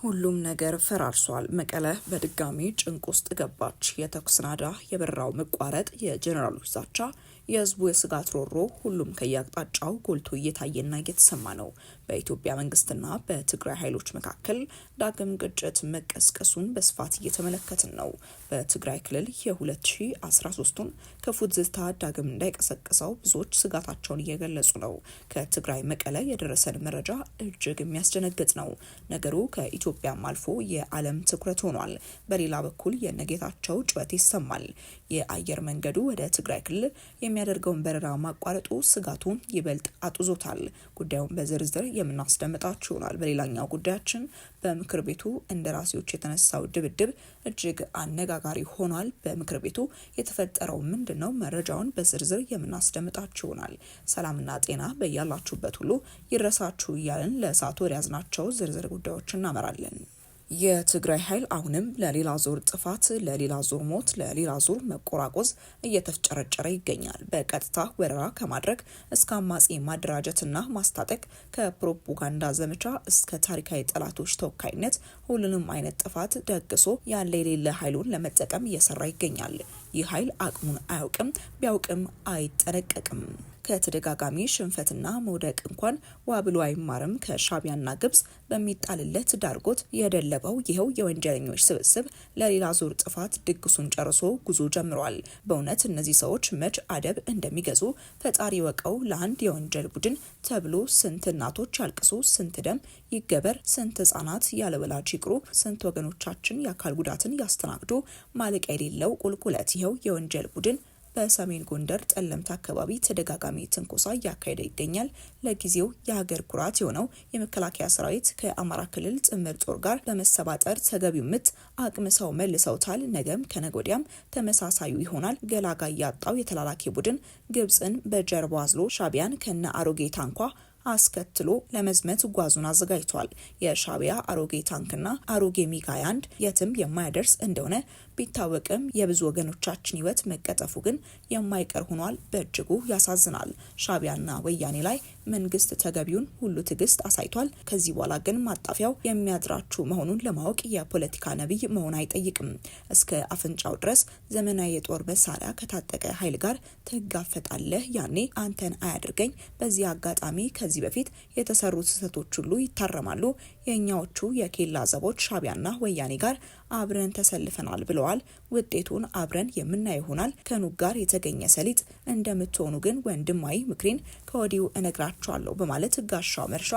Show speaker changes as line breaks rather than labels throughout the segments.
ሁሉም ነገር ፈራርሷል። መቀለ በድጋሚ ጭንቅ ውስጥ ገባች። የተኩስ ናዳ፣ የበረራው መቋረጥ፣ የጀነራሎች ዛቻ፣ የህዝቡ የስጋት ሮሮ ሁሉም ከየአቅጣጫው ጎልቶ እየታየና እየተሰማ ነው። በኢትዮጵያ መንግስትና በትግራይ ኃይሎች መካከል ዳግም ግጭት መቀስቀሱን በስፋት እየተመለከትን ነው። በትግራይ ክልል የ2013ቱን ክፉ ትዝታ ዳግም እንዳይቀሰቅሰው ብዙዎች ስጋታቸውን እየገለጹ ነው። ከትግራይ መቀለ የደረሰን መረጃ እጅግ የሚያስደነግጥ ነው። ነገሩ ከኢትዮጵያም አልፎ የዓለም ትኩረት ሆኗል። በሌላ በኩል የነጌታቸው ጩኸት ይሰማል። የአየር መንገዱ ወደ ትግራይ ክልል የሚያደርገውን በረራ ማቋረጡ ስጋቱን ይበልጥ አጥዞታል። ጉዳዩን በዝርዝር የምናስደምጣችሁ ይሆናል። በሌላኛው ጉዳያችን በምክር ቤቱ እንደራሴዎች የተነሳው ድብድብ እጅግ አነጋጋሪ ሆኗል። በምክር ቤቱ የተፈጠረው ምንድነው? መረጃውን በዝርዝር የምናስደምጣችሁ ይሆናል። ሰላምና ጤና በያላችሁበት ሁሉ ይድረሳችሁ እያልን ለሰዓቱ ያዝናቸው ዝርዝር ጉዳዮች እናመራለን። የትግራይ ኃይል አሁንም ለሌላ ዙር ጥፋት፣ ለሌላ ዙር ሞት፣ ለሌላ ዙር መቆራቆዝ እየተፍጨረጨረ ይገኛል። በቀጥታ ወረራ ከማድረግ እስከ አማጺ ማደራጀትና ማስታጠቅ፣ ከፕሮፓጋንዳ ዘመቻ እስከ ታሪካዊ ጠላቶች ተወካይነት ሁሉንም አይነት ጥፋት ደግሶ ያለ የሌለ ኃይሉን ለመጠቀም እየሰራ ይገኛል። ይህ ኃይል አቅሙን አያውቅም፣ ቢያውቅም አይጠነቀቅም። ከተደጋጋሚ ሽንፈትና መውደቅ እንኳን ዋ ብሎ አይማርም። ከሻቢያና ግብጽ በሚጣልለት ዳርጎት የደለበው ይኸው የወንጀለኞች ስብስብ ለሌላ ዙር ጥፋት ድግሱን ጨርሶ ጉዞ ጀምሯል። በእውነት እነዚህ ሰዎች መች አደብ እንደሚገዙ ፈጣሪ ወቀው። ለአንድ የወንጀል ቡድን ተብሎ ስንት እናቶች ያልቅሱ፣ ስንት ደም ይገበር፣ ስንት ህጻናት ያለ ወላጅ ይቅሩ፣ ስንት ወገኖቻችን የአካል ጉዳትን ያስተናግዱ። ማለቂያ የሌለው ቁልቁለት ይኸው የወንጀል ቡድን በሰሜን ጎንደር ጠለምት አካባቢ ተደጋጋሚ ትንኮሳ እያካሄደ ይገኛል። ለጊዜው የሀገር ኩራት የሆነው የመከላከያ ሰራዊት ከአማራ ክልል ጥምር ጦር ጋር በመሰባጠር ተገቢው ምት አቅምሰው መልሰውታል። ነገም ከነጎዲያም ተመሳሳዩ ይሆናል። ገላጋይ ያጣው የተላላኪ ቡድን ግብጽን በጀርባ አዝሎ ሻቢያን ከነ አሮጌ ታንኳ አስከትሎ ለመዝመት ጓዙን አዘጋጅቷል። የሻቢያ አሮጌ ታንክና አሮጌ ሚግ 21 የትም የማያደርስ እንደሆነ ቢታወቅም የብዙ ወገኖቻችን ህይወት መቀጠፉ ግን የማይቀር ሆኗል። በእጅጉ ያሳዝናል። ሻቢያና ወያኔ ላይ መንግስት ተገቢውን ሁሉ ትዕግስት አሳይቷል። ከዚህ በኋላ ግን ማጣፊያው የሚያድራችሁ መሆኑን ለማወቅ የፖለቲካ ነቢይ መሆን አይጠይቅም። እስከ አፍንጫው ድረስ ዘመናዊ የጦር መሳሪያ ከታጠቀ ኃይል ጋር ትጋፈጣለህ። ያኔ አንተን አያድርገኝ። በዚህ አጋጣሚ ከዚህ በፊት የተሰሩት ስህተቶች ሁሉ ይታረማሉ። የኛዎቹ የኬላ ዘቦች ሻቢያና ወያኔ ጋር አብረን ተሰልፈናል ብለዋል። ውጤቱን አብረን የምናየው ይሆናል። ከኑግ ጋር የተገኘ ሰሊጥ እንደምትሆኑ ግን ወንድማዊ ምክሬን ከወዲሁ እነግራቸዋለሁ በማለት ጋሻው መርሻ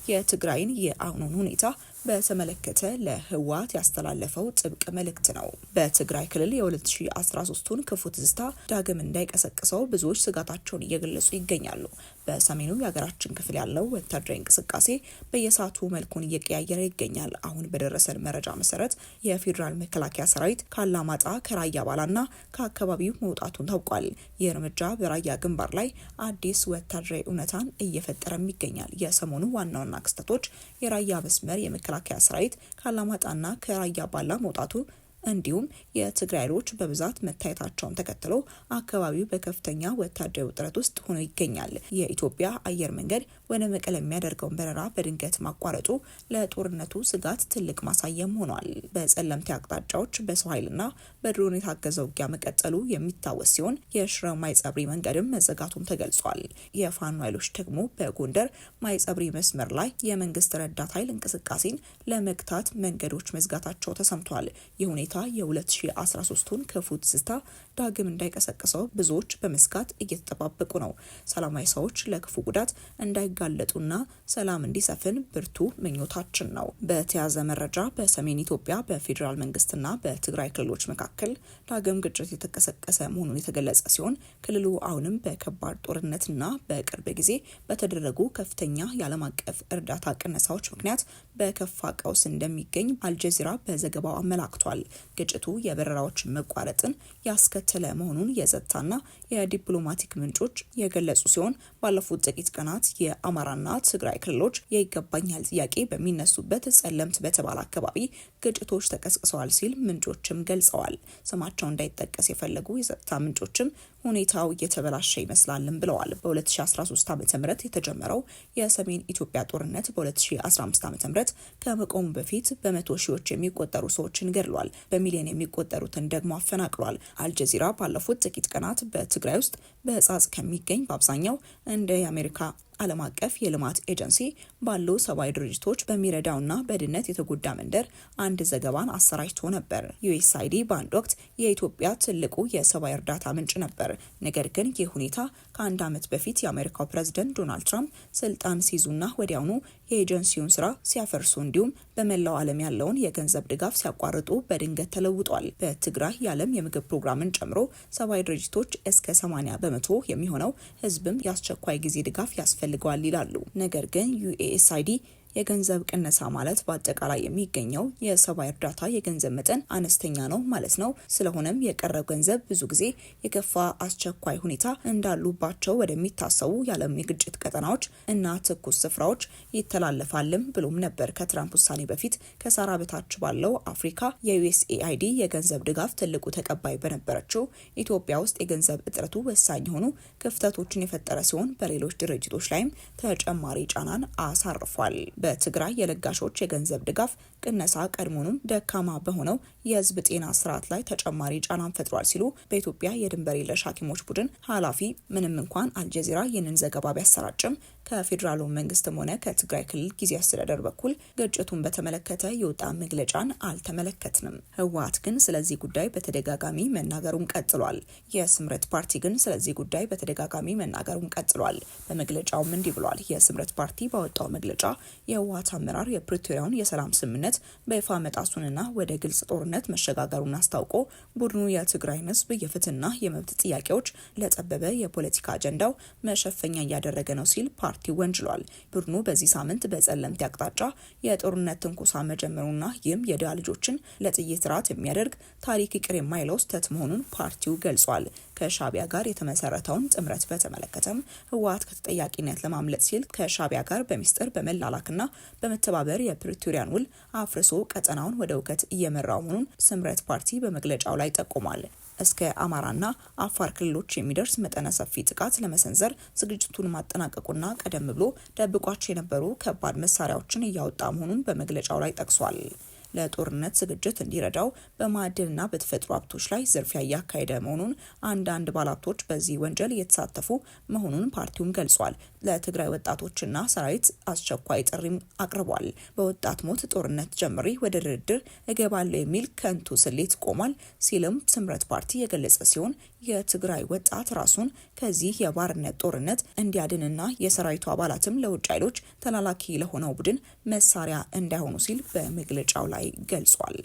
የትግራይን የአሁኑን ሁኔታ በተመለከተ ለህወሓት ያስተላለፈው ጥብቅ መልእክት ነው። በትግራይ ክልል የ2013ቱን ክፉ ትዝታ ዳግም እንዳይቀሰቅሰው ብዙዎች ስጋታቸውን እየገለጹ ይገኛሉ። በሰሜኑ የሀገራችን ክፍል ያለው ወታደራዊ እንቅስቃሴ በየሰዓቱ መልኩን እየቀያየረ ይገኛል። አሁን በደረሰን መረጃ መሰረት የፌዴራል መከላከያ ሰራዊት ካላማጣ፣ ከራያ ባላና ከአካባቢው መውጣቱን ታውቋል። ይህ እርምጃ በራያ ግንባር ላይ አዲስ ወታደራዊ እውነታን እየፈጠረም ይገኛል። የሰሞኑ ዋና ዋና ክስተቶች የራያ መስመር የመከላከያ ሰራዊት ካላማጣና ከራያ ባላ መውጣቱ እንዲሁም የትግራይ ኃይሎች በብዛት መታየታቸውን ተከትሎ አካባቢው በከፍተኛ ወታደራዊ ውጥረት ውስጥ ሆኖ ይገኛል። የኢትዮጵያ አየር መንገድ ወደ መቀለ የሚያደርገውን በረራ በድንገት ማቋረጡ ለጦርነቱ ስጋት ትልቅ ማሳያም ሆኗል። በጸለምቴ አቅጣጫዎች በሰው ኃይልና በድሮን የታገዘ ውጊያ መቀጠሉ የሚታወስ ሲሆን የሽረ ማይጸብሪ መንገድም መዘጋቱም ተገልጿል። የፋኖ ኃይሎች ደግሞ በጎንደር ማይጸብሪ መስመር ላይ የመንግስት ረዳት ኃይል እንቅስቃሴን ለመግታት መንገዶች መዝጋታቸው ተሰምቷል። ይህ ሁኔታ የ2013ቱን ክፉ ትዝታ ዳግም እንዳይቀሰቅሰው ብዙዎች በመስጋት እየተጠባበቁ ነው። ሰላማዊ ሰዎች ለክፉ ጉዳት እንዳይጋለጡና ሰላም እንዲሰፍን ብርቱ ምኞታችን ነው። በተያዘ መረጃ በሰሜን ኢትዮጵያ በፌዴራል መንግስትና በትግራይ ክልሎች መካከል ዳግም ግጭት የተቀሰቀሰ መሆኑን የተገለጸ ሲሆን ክልሉ አሁንም በከባድ ጦርነትና በቅርብ ጊዜ በተደረጉ ከፍተኛ የዓለም አቀፍ እርዳታ ቅነሳዎች ምክንያት በከፋ ቀውስ እንደሚገኝ አልጀዚራ በዘገባው አመላክቷል። ግጭቱ የበረራዎች መቋረጥን ያስከተለ መሆኑን የጸጥታና የዲፕሎማቲክ ምንጮች የገለጹ ሲሆን ባለፉት ጥቂት ቀናት የአማራና ትግራይ ክልሎች የይገባኛል ጥያቄ በሚነሱበት ጸለምት በተባለ አካባቢ ግጭቶች ተቀስቅሰዋል ሲል ምንጮችም ገልጸዋል። ስማቸው እንዳይጠቀስ የፈለጉ የጸጥታ ምንጮችም ሁኔታው እየተበላሸ ይመስላልም ብለዋል። በ2013 ዓ.ም የተጀመረው የሰሜን ኢትዮጵያ ጦርነት በ2015 ዓ.ም ከመቆሙ በፊት በመቶ ሺዎች የሚቆጠሩ ሰዎችን ገድሏል፣ በሚሊዮን የሚቆጠሩትን ደግሞ አፈናቅሏል። አልጀዚራ ባለፉት ጥቂት ቀናት በትግራይ ውስጥ በህጻጽ ከሚገኝ በአብዛኛው እንደ የአሜሪካ ዓለም አቀፍ የልማት ኤጀንሲ ባሉ ሰብአዊ ድርጅቶች በሚረዳውና በድህነት የተጎዳ መንደር አንድ ዘገባን አሰራጭቶ ነበር። ዩኤስአይዲ በአንድ ወቅት የኢትዮጵያ ትልቁ የሰብአዊ እርዳታ ምንጭ ነበር። ነገር ግን ይህ ሁኔታ ከአንድ ዓመት በፊት የአሜሪካው ፕሬዝዳንት ዶናልድ ትራምፕ ስልጣን ሲይዙና ወዲያውኑ የኤጀንሲውን ስራ ሲያፈርሱ እንዲሁም በመላው ዓለም ያለውን የገንዘብ ድጋፍ ሲያቋርጡ በድንገት ተለውጧል። በትግራይ የዓለም የምግብ ፕሮግራምን ጨምሮ ሰብአዊ ድርጅቶች እስከ 80 በመቶ የሚሆነው ህዝብም የአስቸኳይ ጊዜ ድጋፍ ያስፈልገዋል ይላሉ። ነገር ግን ዩኤስአይዲ የገንዘብ ቅነሳ ማለት በአጠቃላይ የሚገኘው የሰብአዊ እርዳታ የገንዘብ መጠን አነስተኛ ነው ማለት ነው። ስለሆነም የቀረው ገንዘብ ብዙ ጊዜ የከፋ አስቸኳይ ሁኔታ እንዳሉባቸው ወደሚታሰቡ የዓለም የግጭት ቀጠናዎች እና ትኩስ ስፍራዎች ይተላለፋልም ብሎም ነበር። ከትራምፕ ውሳኔ በፊት ከሳራ በታች ባለው አፍሪካ የዩኤስኤአይዲ የገንዘብ ድጋፍ ትልቁ ተቀባይ በነበረችው ኢትዮጵያ ውስጥ የገንዘብ እጥረቱ ወሳኝ የሆኑ ክፍተቶችን የፈጠረ ሲሆን በሌሎች ድርጅቶች ላይም ተጨማሪ ጫናን አሳርፏል። በትግራይ የለጋሾች የገንዘብ ድጋፍ ቅነሳ ቀድሞውንም ደካማ በሆነው የህዝብ ጤና ስርዓት ላይ ተጨማሪ ጫናን ፈጥሯል ሲሉ በኢትዮጵያ የድንበር የለሽ ሐኪሞች ቡድን ኃላፊ ምንም እንኳን አልጀዚራ ይህንን ዘገባ ቢያሰራጭም ከፌዴራሉ መንግስትም ሆነ ከትግራይ ክልል ጊዜያዊ አስተዳደር በኩል ግጭቱን በተመለከተ የወጣ መግለጫን አልተመለከትንም። ህወሓት ግን ስለዚህ ጉዳይ በተደጋጋሚ መናገሩን ቀጥሏል። የስምረት ፓርቲ ግን ስለዚህ ጉዳይ በተደጋጋሚ መናገሩን ቀጥሏል። በመግለጫውም እንዲህ ብሏል። የስምረት ፓርቲ ባወጣው መግለጫ የህወሓት አመራር የፕሪቶሪያውን የሰላም ስምምነት በይፋ መጣሱንና ወደ ግልጽ ጦርነት መሸጋገሩን አስታውቆ ቡድኑ የትግራይን ህዝብ የፍትህና የመብት ጥያቄዎች ለጠበበ የፖለቲካ አጀንዳው መሸፈኛ እያደረገ ነው ሲል ፓርቲው ወንጅሏል። ቡድኑ በዚህ ሳምንት በጸለምት አቅጣጫ የጦርነት ትንኮሳ መጀመሩና ይህም የድሃ ልጆችን ለጥይት ራት የሚያደርግ ታሪክ ይቅር የማይለው ስህተት መሆኑን ፓርቲው ገልጿል። ከሻቢያ ጋር የተመሰረተውን ጥምረት በተመለከተም ህወሓት ከተጠያቂነት ለማምለጥ ሲል ከሻቢያ ጋር በሚስጥር በመላላክና በመተባበር የፕሪቶሪያን ውል አፍርሶ ቀጠናውን ወደ እውከት እየመራው መሆኑን ስምረት ፓርቲ በመግለጫው ላይ ጠቁሟል። እስከ አማራና አፋር ክልሎች የሚደርስ መጠነ ሰፊ ጥቃት ለመሰንዘር ዝግጅቱን ማጠናቀቁና ቀደም ብሎ ደብቋቸው የነበሩ ከባድ መሳሪያዎችን እያወጣ መሆኑን በመግለጫው ላይ ጠቅሷል። ለጦርነት ዝግጅት እንዲረዳው በማዕድንና በተፈጥሮ ሀብቶች ላይ ዝርፊያ እያካሄደ መሆኑን አንዳንድ ባለሀብቶች በዚህ ወንጀል እየተሳተፉ መሆኑን ፓርቲውም ገልጿል። ለትግራይ ወጣቶችና ሰራዊት አስቸኳይ ጥሪም አቅርቧል። በወጣት ሞት ጦርነት ጀምሪ ወደ ድርድር እገባለሁ የሚል ከንቱ ስሌት ቆሟል ሲልም ስምረት ፓርቲ የገለጸ ሲሆን የትግራይ ወጣት ራሱን ከዚህ የባርነት ጦርነት እንዲያድንና የሰራዊቱ አባላትም ለውጭ ኃይሎች ተላላኪ ለሆነው ቡድን መሳሪያ እንዳይሆኑ ሲል በመግለጫው ላይ ገልጿል።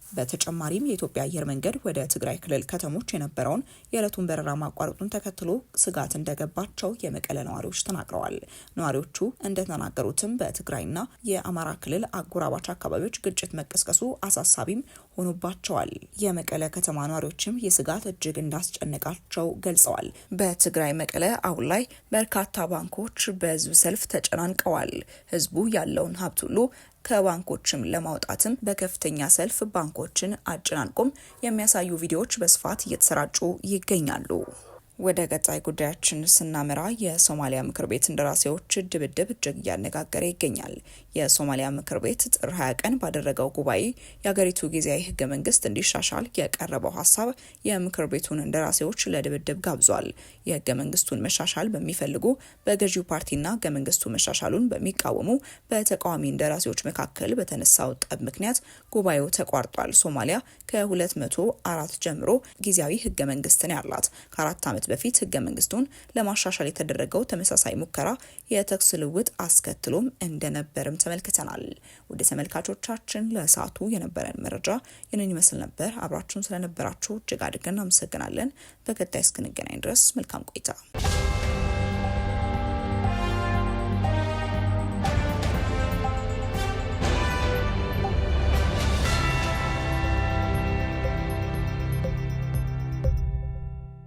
በተጨማሪም የኢትዮጵያ አየር መንገድ ወደ ትግራይ ክልል ከተሞች የነበረውን የዕለቱን በረራ ማቋረጡን ተከትሎ ስጋት እንደገባቸው የመቀለ ነዋሪዎች ተናግረዋል። ነዋሪዎቹ እንደተናገሩትም በትግራይና የአማራ ክልል አጎራባች አካባቢዎች ግጭት መቀስቀሱ አሳሳቢም ሆኖባቸዋል። የመቀለ ከተማ ነዋሪዎችም የስጋት እጅግ እንዳስጨነቃቸው ገልጸዋል። በትግራይ መቀለ አሁን ላይ በርካታ ባንኮች በህዝብ ሰልፍ ተጨናንቀዋል። ህዝቡ ያለውን ሀብት ሁሉ ከባንኮችም ለማውጣትም በከፍተኛ ሰልፍ ባንኮችን አጨናንቆም የሚያሳዩ ቪዲዮዎች በስፋት እየተሰራጩ ይገኛሉ። ወደ ቀጣይ ጉዳያችን ስናመራ የሶማሊያ ምክር ቤት እንደራሴዎች ድብድብ እጅግ እያነጋገረ ይገኛል። የሶማሊያ ምክር ቤት ጥር 20 ቀን ባደረገው ጉባኤ የሀገሪቱ ጊዜያዊ ህገ መንግስት እንዲሻሻል የቀረበው ሀሳብ የምክር ቤቱን እንደራሴዎች ለድብድብ ጋብዟል። የህገ መንግስቱን መሻሻል በሚፈልጉ በገዢው ፓርቲና ህገ መንግስቱ መሻሻሉን በሚቃወሙ በተቃዋሚ እንደራሴዎች መካከል በተነሳው ጠብ ምክንያት ጉባኤው ተቋርጧል። ሶማሊያ ከ204 ጀምሮ ጊዜያዊ ህገ መንግስትን ያላት ከ4 ዓመት በፊት ህገ መንግስቱን ለማሻሻል የተደረገው ተመሳሳይ ሙከራ የተኩስ ልውውጥ አስከትሎም እንደነበርም ተመልክተናል። ወደ ተመልካቾቻችን ለሰዓቱ የነበረን መረጃ ይህንን ይመስል ነበር። አብራችሁን ስለነበራችሁ እጅግ አድርገን እናመሰግናለን። በቀጣይ እስክንገናኝ ድረስ መልካም ቆይታ።